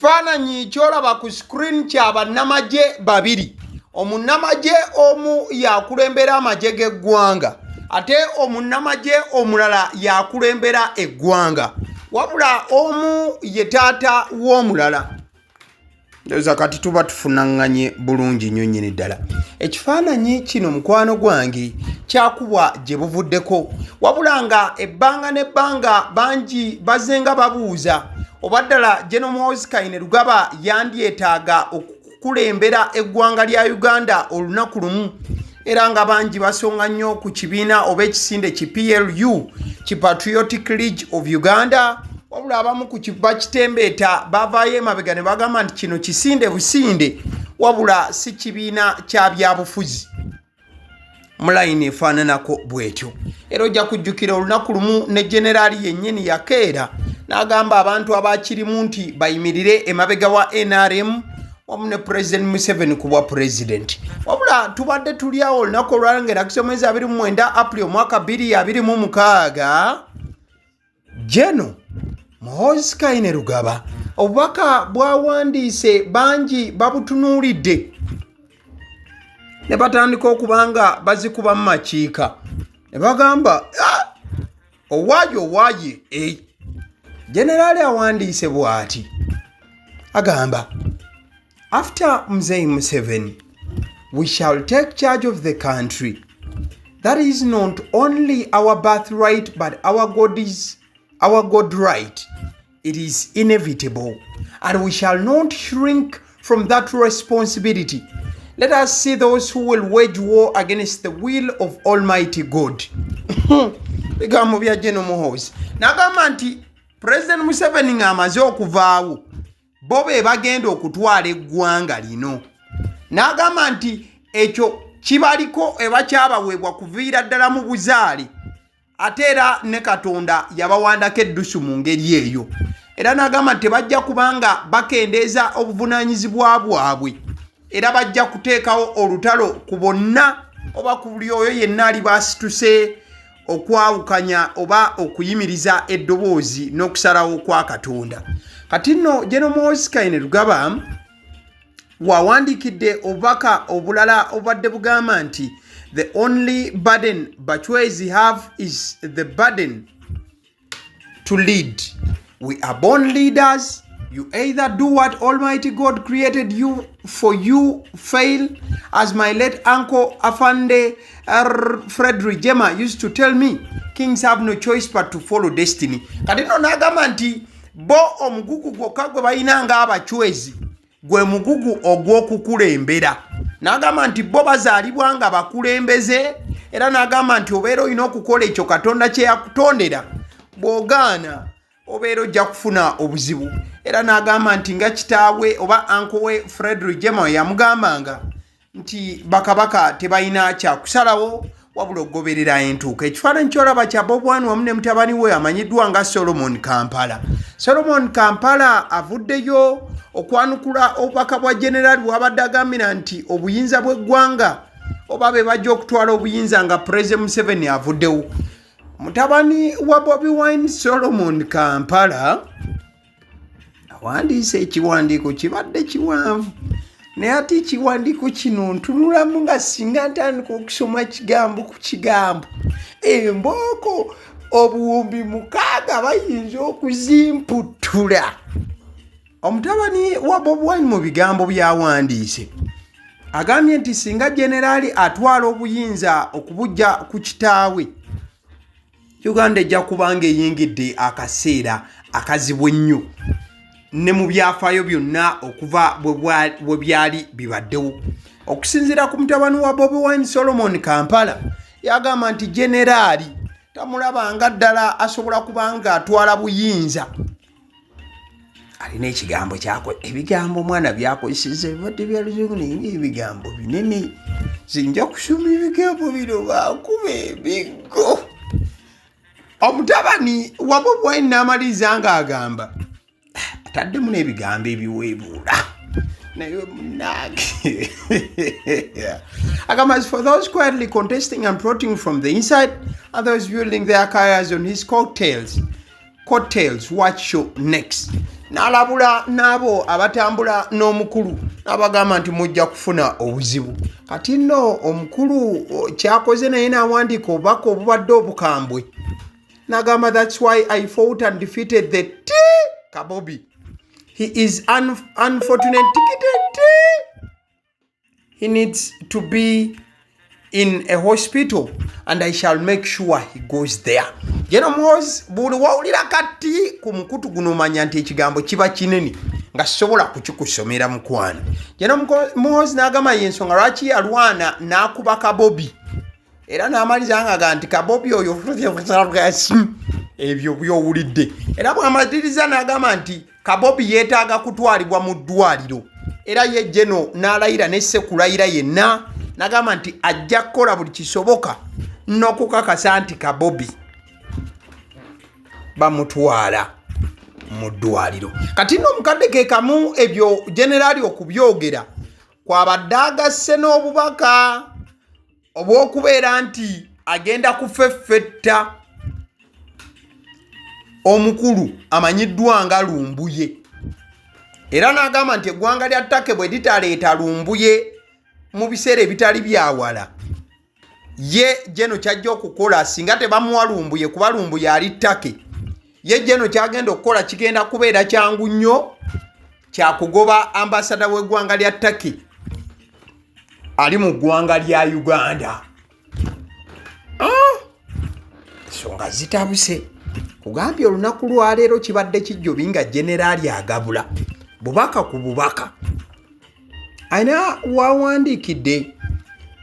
Ekifaananyi ky'olaba ku screen kya bannamagye babiri. Omunnamagye omu yakulembera amagye g'eggwanga ate omunnamagye omulala yakulembera eggwanga. Wabula omu ye taata w'omulala. Ndoza kati tuba tufunanganye bulungi nnyo nnyini ddala. Ekifaananyi kino mukwano gwange kyakubwa gye buvuddeko. Wabula nga ebbanga n'ebbanga bangi bazenga babuuza oba ddala Muhoozi Kainerugaba yandyetaaga okukulembera eggwanga lya Uganda olunaku lumu. Era nga bangi basonga nnyo ku kibiina oba ekisinde ki PLU ki Patriotic League of Uganda. Wabula abamu ku bakitembeeta bavaayo emabega ne bagamba nti kino kisinde businde wabula si kibiina kya byabufuzi. Mulayini efaananako bw'etyo. Era ojja kujjukira olunaku lumu ne generaali yennyini yakeera n'agamba abantu abakirimu nti bayimirire emabega wa NRM wamu ne President Museveni ku bwa President. Wabula tubadde tuli awo olunaku olwalengera ku mwezi 29 April omwaka 2026 Jeno Muhoozi Kainerugaba obubaka bwawandiise bangi babutunuulidde ne batandika okubanga bazikuba mu makiika ne bagamba owaaye generaali awandiise bw'ati agamba after Mzee Museveni we shall take charge of the country. That is not only our birthright but our God right. It is inevitable and we shall not shrink from that responsibility. Let us see those who will wage war against the will of Almighty God. Bigambo bya General Muhoozi. N'agamba nti President Museveni ng'amaze okuvaawo bo be bagenda okutwala eggwanga lino. N'agamba nti ekyo kibaliko ebakyabaweebwa kuviira ddala mu buzaale ate era ne Katonda yabawandako eddusu mu ngeri eyo. Era n'agamba nti bajja kubanga bakendeeza obuvunaanyizibwa bwabwe era bajja kuteekawo olutalo ku bonna oba ku buli oyo yenna ali basituse okwawukanya oba okuyimiriza eddoboozi n'okusalawo kwa Katonda. Kati nno General Muhoozi Kainerugaba wawandiikidde obubaka obulala obadde bugamba nti the only burden Bachwezi have is the burden to lead. We are born leaders. You either do what Almighty God created you for, you fail, as my late uncle Afande Frederick Jema used to tell me, kings have no choice but to follow destiny. Kadino nagamba nti bo omugugu gwokka gwe balina ng'Abachwezi gwe mugugu ogw'okukulembera. N'agamba nti bo bazaalibwa nga bakulembeze era n'agamba nti obeera olina okukola ekyo Katonda kye yakutondera. Bw'ogaana obeera ojja kufuna obuzibu. Era n'agamba nti nga kitaawe oba anko we Frederick Jema yamugambanga nti bakabaka tebalina kyakusalawo wabula okugoberera entuuko. Ekifaananyi ky'olaba kya Bobi Wine wamu ne mutabani we amanyiddwa nga Solomon Kampala. Solomon Kampala avuddeyo okwanukula obubaka bwa generaali bw'abadde agambira nti obuyinza bw'eggwanga oba be bajja okutwala obuyinza nga President Museveni avuddewo. Mutabani wa Bobi Wine Solomon Kampala awandiise ekiwandiiko kibadde kiwanvu naye ate ekiwandiiko kino ntunulamu nga singa ntandika okusoma kigambo ku kigambo embooko obuwumbi 600 bayinza okuzimputtula. Omutabani wa Bobi Wine mu bigambo byawandiise agambye nti singa generaali atwala obuyinza okubujja ku kitaawe Uganda ejja kubanga eyingidde akaseera akazibu ennyo ne mu byafaayo byonna okuva bwe byali bibaddewo. Okusinziira ku mutabani wa Bobi Wine Solomon Kampala yagamba nti generaali tamulabanga ddala asobola kubanga atwala buyinza. Alina ekigambo kyako ebigambo mwana byakozeseza ebibadde bya luzungu naye ebigambo binene zinja kusoma ebigambo bino bakuba ebiggo. Omutabani wa Bobi Wine n'amaliza ng'agamba ataddemu n'ebigambo ebiweebuula naye munnange agamba as for those quietly contesting and plotting from the inside and those building their careers on his coattails, watch show next. n'alabula n'abo abatambula n'omukulu n'abagamba nti mujja kufuna obuzibu. Kati nno omukulu kyakoze naye n'awandiika obubaka obubadde obukambwe n'agamba that's why I fought and defeated the Bobi. He is unfortunate. He needs to be in a hospital and I shall make sure he goes there. Jeno Muhoozi buli wawulira kati ku mukutu guno manya nti ekigambo kiba kinene nga sobola kukikusomera mukwana. Jeno Muhoozi n'agamba y'ensonga lwaki yalwana n'akuba Bobi. Era n'amaliza nga nti Bobi oyo ebyo byowulidde. Era bw'amaliriza n'agamba nti Bobi yeetaaga kutwalibwa mu ddwaliro. Era ye Jeno n'alayira ne Sekulayira yenna n'agamba nti ajja kukola buli kisoboka n'okukakasa nti Bobi bamutwala mu ddwaliro. Kati nno omukadde ke kamu ebyo generali okubyogera kwabadde agasse n'obubaka obw'okubeera nti agenda kufeffetta omukulu amanyiddwa nga Lumbuye. Era n'agamba nti eggwanga lya Ttake bwe litaleeta Lumbuye mu biseera ebitali byawala, ye Jeno kyajja okukola singa tebamuwa Lumbuye kuba Lumbuye ali Ttake. Ye Jeno kyagenda okukola kigenda kubeera kyangu nnyo kyakugoba ambasada w'eggwanga lya Ttake ali mu ggwanga lya Uganda. Ensonga zitabuse. Kugambye olunaku lwaleero kibadde kijjobi nga generali agabula bubaka ku bubaka. Aina wawandiikidde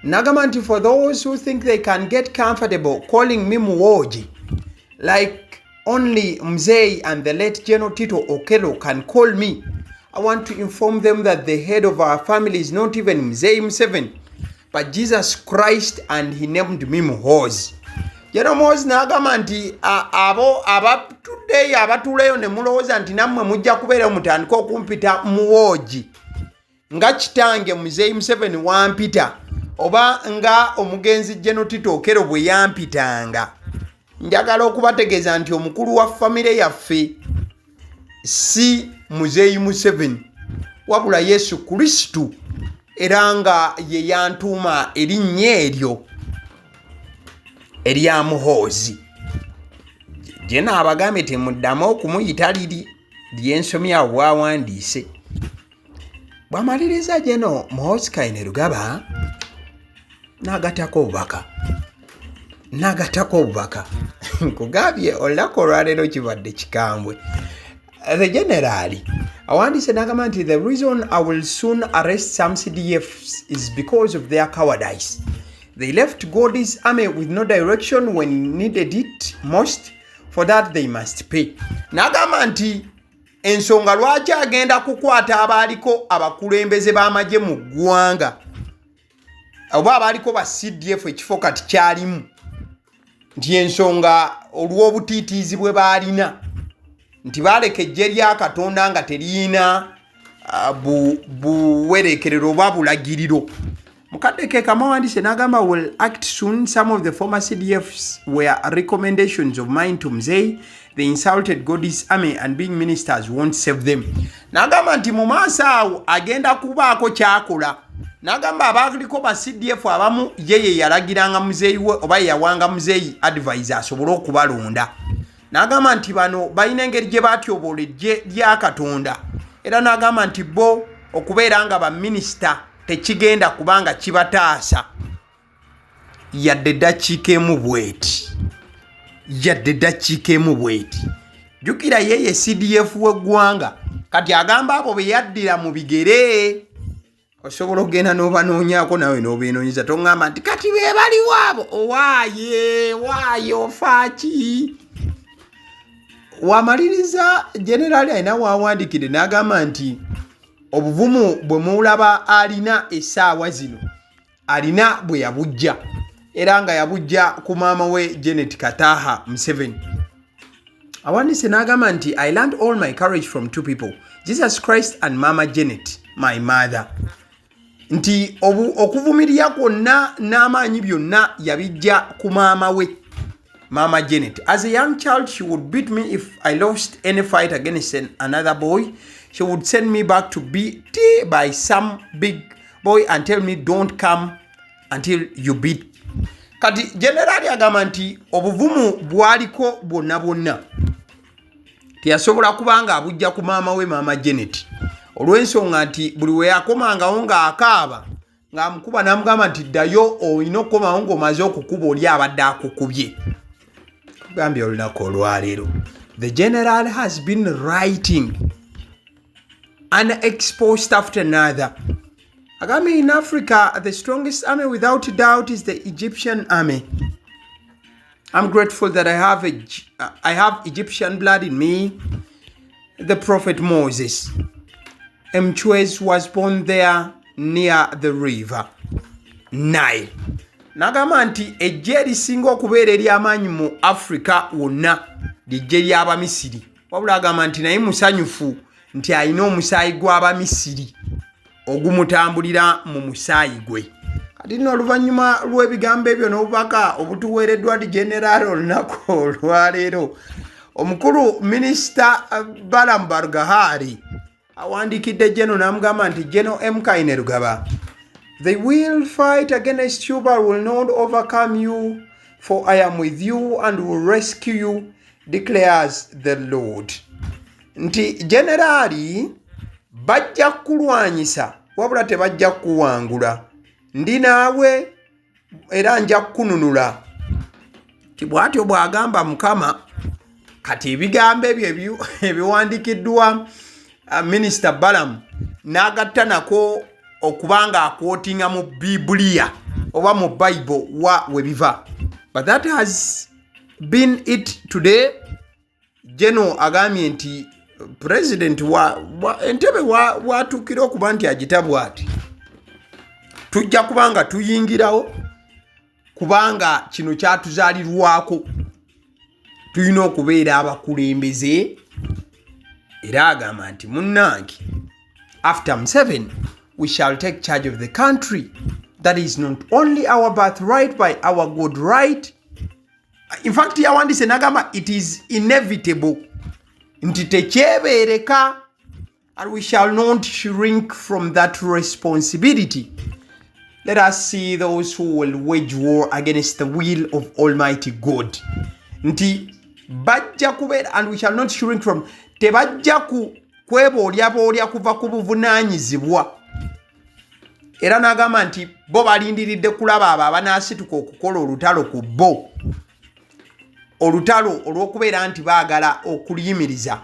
n'agamba nti for those who think they can get comfortable calling me Muhoozi like only Mzee and the late General Tito Okello can call me, I want to inform them that the head of our family is not even Mzee Museveni but Jesus Christ and he named me Muhoozi. Jeno Muhoozi n'agamba nti abo abatuddeyo abatuuleyo ne mulowooza nti nammwe mujja kubeera mutandika okumpita Muhoozi nga kitange Mzee Museveni wampita oba nga omugenzi General Tito Okello bwe yampitanga. Njagala okubategeeza nti omukulu wa famire yaffe si Mzee Museveni wabula Yesu Kristu, era nga ye yantuuma erinnya eryo erya Muhoozi. Je n'abagambye temuddamu okumuyita liri lyensomya bwawandiise. Bw'amaliriza Jeno Muhoozi Kainerugaba n'agatako obubaka. Nkugambye olunaku olwaleero kibadde kikambwe. The general awandiise n'agamba nti the reason I will soon arrest some CDFs is because of their cowardice. They left God's army with no direction when needed it most. For that they must pay. N'agamba nti ensonga lwaki agenda kukwata abaaliko abakulembeze b'amagye mu ggwanga oba abaaliko ba CDF ekifo kati kyalimu, nti ensonga olw'obutiitiizi bwe baalina nti baaleka eggye lya Katonda nga teriyina buwerekerero oba bulagiriro. Mukadde ke kamawandiise n'agamba will act soon. Some of the former CDFs were recommendations of mine to Mzee. They insulted God's army and being ministers won't save them. N'agamba nti mu maaso awo agenda kubaako kyakola. N'agamba abaaliko ba CDF abamu yeye yalagiranga Mzee we oba yawanga Mzee advisor asobole okubalonda. N'agamba nti bano balina engeri gye batyoboola eggye lya Katonda. Era n'agamba nti bo okubeera nga baminisita tekigenda kubanga kibataasa yadde eddakiika emu bweti. Jjukira yeye CDF w'eggwanga kati agamba abo be yaddira mu bigere. Osobola okugenda n'obanoonyaako nawe n'obeenoonyeza toŋŋamba nti kati be baliwo abo owaaye ofaaki. Wamaliriza generali alina waawandiikidde n'agamba nti obuvumu bwe mulaba alina essaawa zino alina bwe yabujja, era nga yabujja ku maama we Janet Kataha Museveni. Awandiise n'agamba nti I learned all my courage from two people, Jesus Christ and Mama Janet, my mother. Nti okuvumirira kwonna n'amaanyi byonna yabijja ku maama we Mama Janet. As a young child, she would beat me if I lost any fight against another boy. She would send me back to be by some big boy and tell me don't come until you beat. Kati generali agamba nti obuvumu bwaliko bwonna bwonna teyasobola kubanga abujja ku maama we Mama Janet olw'ensonga nti buli we yakomangawo ng'akaaba ng'amukuba n'amugamba nti ddayo olina okukomawo ng'omaze okukuba oli abadde akukubye. Kugambye olunaku olwaleero the general has been writing an exposed after another. Agami in Africa, the strongest army without doubt is the Egyptian army. I'm grateful that I have Egyptian blood in me. The prophet Moses. Mchwez was born there near the river Nile. Nagamba nti ejje erisinga okubeera ery'amaanyi mu Africa wonna lijje ly'Abamisiri. Wabula agamba nti naye musanyufu nti alina omusaayi gw'Abamisiri ogumutambulira mu musaayi gwe. Kati nno oluvannyuma lw'ebigambo ebyo n'obubaka obutuweereddwa di general olunaku olwaleero, omukulu minisita Balaam Bargahari awandiikidde Jeno n'amugamba nti Jeno M. Kainerugaba, they will fight against you but will not overcome you, for I am with you and will rescue you, declares the Lord. Nti generali bajja kulwanyisa wabula tebajja kuwangula. Ndi naawe era nja kununula. Kibwatyo bw'agamba Mukama. Kati ebigambo ebyo ebiwandikiddwa Minister Balaam n'agatta nako okubanga akwotinga mu Biblia oba mu Bible we biva. But that has been it today. Jeno agambye nti President entebe watukira okuba nti agitabwa ati tujja kubanga tuyingirawo kubanga kino kyatuzaalirwako tulina okubeera abakulembeze. Era agamba nti munnange after Museveni we shall take charge of the country. That is not only our birthright but our good right. In fact yawandise nagamba it is inevitable nti tekyebeereka, and we shall not shrink from that responsibility. Let us see those who will wage war against the will of Almighty God. Nti bajja kubeera, and we shall not shrink from, tebajja kweboolyaboolya kuva ku buvunaanyizibwa. Era n'agamba nti bo balindiridde kulaba abo abanaasituka okukola olutalo ku bo, olutalo olw'okubeera nti baagala okuliyimiriza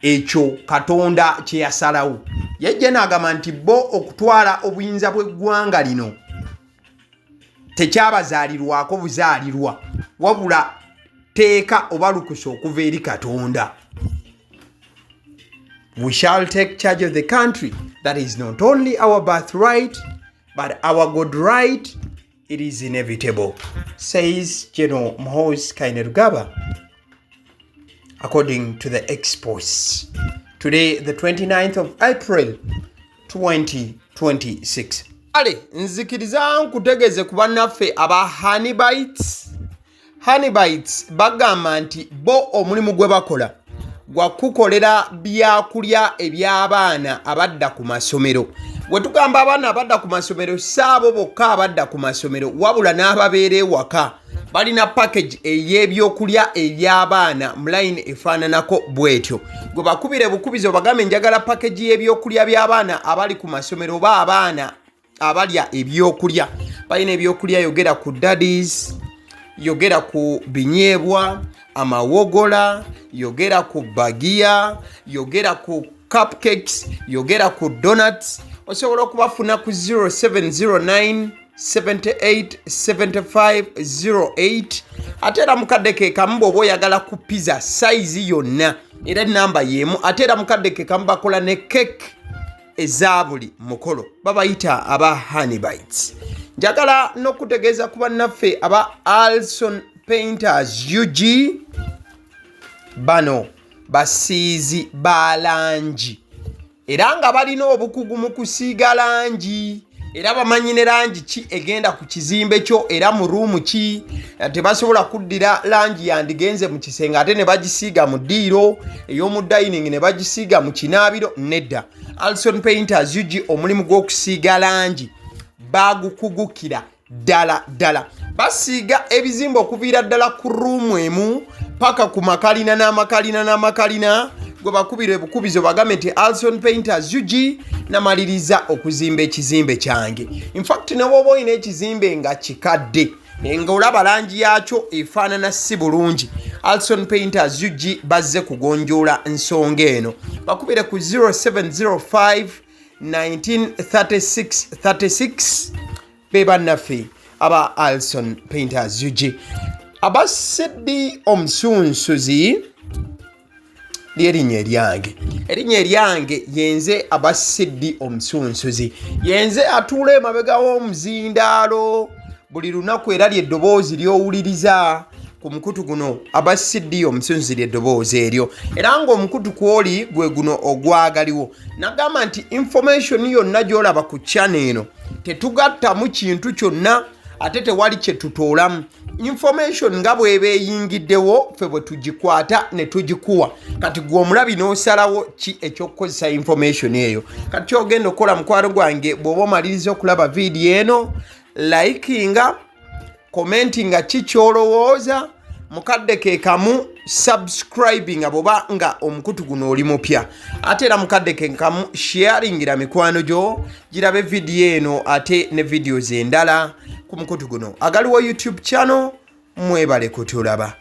ekyo Katonda kye yasalawo. Yejje n'agamba nti bo okutwala obuyinza bw'eggwanga lino tekyabazaalirwako buzaalirwa, wabula teeka oba lukusa okuva eri Katonda. We shall take charge of the country. That is not only our birthright but our good right. It is inevitable, says General Muhoozi Kainerugaba, according to the Expost. Today, the 29th of April, 2026. Ale, nzikiriza nkutegeze ku bannaffe aba Honeybites bagamba nti bo omulimu gwe bakola gwa kukolera byakulya eby'abaana abadda ku masomero. We tugamba abaana abadda ku masomero saabo bokka abadda ku masomero, wabula n'ababeera ewaka balina package ey'ebyokulya eby'abaana mu line efaananako bwetyo. Gwe bakubire bukubizo bagambe njagala package y'ebyokulya by'abaana abali ku masomero oba abaana abalya ebyokulya. Balina ebyokulya yogera ku daddies, yogera ku binyeebwa, amawogola, yogera ku bagiya, yogera ku cupcakes, yogera ku donuts. Osobola okubafuna ku 0709 78 75 08. Ate era mukadde ke kamu bw'oba oyagala ku pizza size yonna era namba yemu. Ate era mukadde ke kamu bakola ne cake eza buli mukolo, babayita aba Honeybites. Njagala n'okutegeeza ku bannaffe aba Alson Painters UG, bano basiizi ba langi era nga balina obukugu mu kusiiga langi. era bamanyi ne langi ki egenda ku kizimbe kyo era mu ruumu ki. Tebasobola kuddira langi yandigenze mu kisenge ate ne bagisiiga mu ddiiro, ey'omu dining ne bagisiiga mu kinaabiro. Nedda. Alson Painters UG omulimu gw'okusiiga langi bagukugukira ddala. Basiiga ebizimbe okuviira ddala ku ruumu emu paka ku makalina n'amakalina gwe bakubira ebukubizo bagambe nti Alson Painters UG namaliriza okuzimba ekizimbe kyange. In fact ne bw'oba olina ekizimbe nga kikadde nga olaba langi yaakyo efaanana si bulungi, Alson Painters UG bazze kugonjoola nsonga eno. Bakubire ku 0705 1936 be bannaffe aba Alson Painters UG. Aba Sedi Omusunsuzi ly'erinnya eryange yenze aba Sedi Omusunsuzi. Yenze atuula emabega w'omuzindaalo buli lunaku era ly'eddoboozi ly'owuliriza ku mukutu guno aba Sedi Omusunsuzi ly'eddoboozi eryo era ng'omukutu kw'oli gwe guno ogwagaliwo. Nagamba nti information yonna gy'olaba ku channel eno tetugattamu kintu kyonna ate tewali kye tutoolamu. Information nga bw'eba eyingiddewo ffe bwe tugikwata ne tugikuwa. Kati gwe omulabi n'osalawo ki eky'okukozesa information eyo. Kati ky'ogenda okukola mukwano gwange bw'oba omaliriza okulaba vidiyo eno, likinga, commentinga ki ky'olowooza, mukadde ke kamu subscribinga bw'oba nga omukutu guno oli mupya. Ate era mukadde ke kamu sharingira mikwano gyo girabe vidiyo eno ate ne videos endala ku mukutu guno. Agaliwo YouTube channel, mwebale kutulaba.